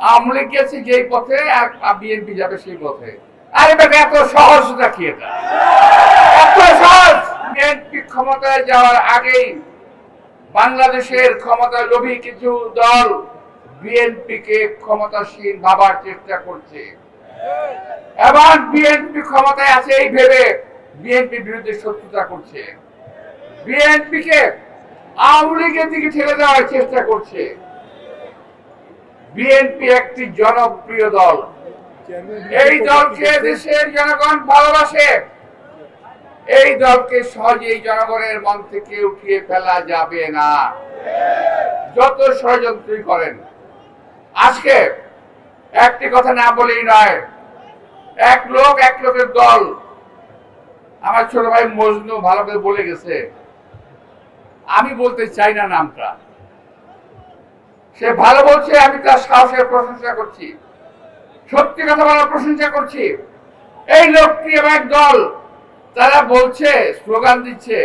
আওয়ামী লীগ গেছে যেই পথে আর বিএনপি যাবে সেই পথে। আরে বেটা এত সহজ নাকি এটা? এত সহজ? বিএনপি ক্ষমতায় যাওয়ার আগেই বাংলাদেশের ক্ষমতায় লোভী কিছু দল বিএনপিকে ক্ষমতাসীন ভাবার চেষ্টা করছে এবং বিএনপি ক্ষমতায় আছে এই ভেবে বিএনপি বিরুদ্ধে শত্রুতা করছে, বিএনপিকে আওয়ামী লীগের দিকে ঠেলে দেওয়ার চেষ্টা করছে। বিএনপি একটি জনপ্রিয় দল, এই দলকে দেশের জনগণ ভালোবাসে, এই দলকে সহজেই জনগণের মন থেকে উঠিয়ে ফেলা যাবে না, যত ষড়যন্ত্রই করেন। আজকে একটি কথা না বলেই নয়, এক লোকের দল, আমার ছোট ভাই মজনু ভালো করে বলে গেছে, আমি বলতে চাই না নামটা, সে ভালো বলছে, আমি তার সাহসের প্রশংসা করছি, সত্যি কথা বলার প্রশংসা করছি। এই লোকটি এবং এক দল তারা বলছে, স্লোগান দিচ্ছে,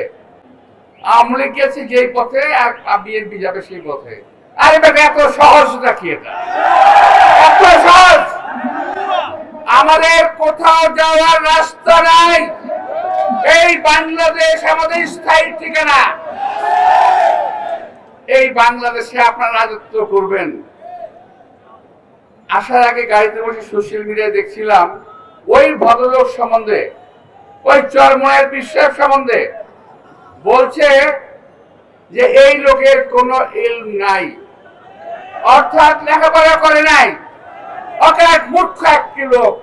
আওয়ামী লীগ গেছে যেই পথে আর বিএনপি যাবে সেই পথে। আরে বেটা এত সহজ নাকি এটা? এত সহজ? আমাদের কোথাও যাওয়ার রাস্তা নাই, এই বাংলাদেশ আমাদের স্থায়ী ঠিকানা, এই বাংলাদেশে আপনারা রাজত্ব করবেন। আসার আগে গাড়িতে বসে সোশ্যাল মিডিয়ায় দেখছিলাম ওই ভদ্রলোক সম্বন্ধে, ওই চরমনের বিশ্বাস সম্বন্ধে বলছে যে এই লোকের কোনো ইলম নাই, অর্থাৎ লেখাপড়া করে নাই, অকাট মূর্খ একটি লোক,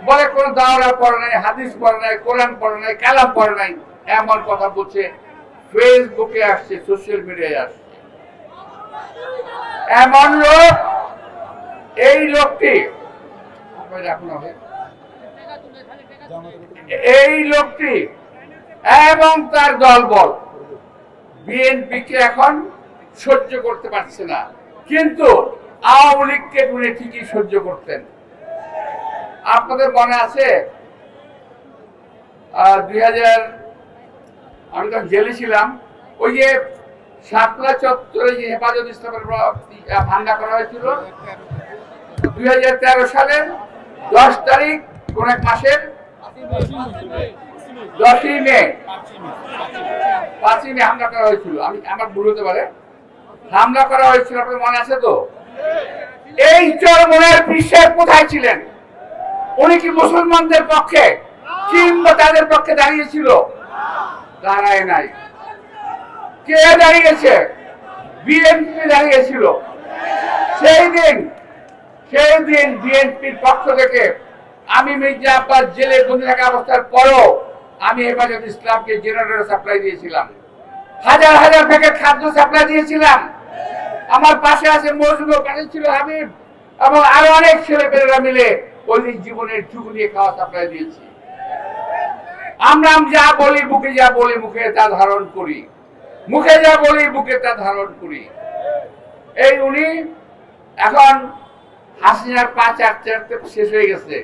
বলে কোন দাওরা পড়ে নাই, হাদিস পড়ে নাই, কোরআন পড়ে নাই, কালাম পড়ে নাই, এমন কথা বলছে। ফেসবুকে আসছে, সোশ্যাল মিডিয়ায় আসছে। এমন লোক, এই লোকটি এবং তার দলবল বিএনপিকে এখন সহ্য করতে পারছে না, কিন্তু আওয়ামী লীগকে উনি ঠিকই সহ্য করতেন। আপনাদের মনে আছে 2000 আমি তখন জেলে ছিলাম, ওই যে শাপলা চত্বরে যে হেফাজত ইসলামের ভাঙ্গা করা হয়েছিল 2013 সালের 10 তারিখ, কোন এক মাসের 10ই মে, 5ই মে হামলা করা হয়েছিল। আমার ভুল হতে পারে, হামলা করা হয়েছিল, আপনার মনে আছে তো? এই চরমনের বিশ্বাস কোথায় ছিলেন? উনি কি মুসলমানদের পক্ষে কিংবা তাদের পক্ষে দাঁড়িয়েছিল? দাঁড়ায় নাই। কে দাঁড়িয়েছে? বিএনপি দাঁড়িয়েছিল। সেই দিন বিএনপির পক্ষ থেকে আমি মির্জা আব্বাস জেলে বন্দি থাকা অবস্থার পরও আমি হেফাজত ইসলামকে জেনারেটর সাপ্লাই দিয়েছিলাম, হাজার হাজার প্যাকেট খাদ্য সাপ্লাই দিয়েছিলাম। আমার পাশে আছে মজনু, পাশে ছিল হাবিব এবং আরো অনেক ছেলেপেলেরা মিলে ওই জীবনের ঝুঁকি নিয়ে খাওয়া সাপ্লাই দিয়েছি। আমরা যা বলি বুকে, যা বলি মুখে, তা ধারণ করি, মুখে যা বলি বুকে তা ধারণ করি। এই উনি এখন হাসিনার 5 শেষ হয়ে গেছে।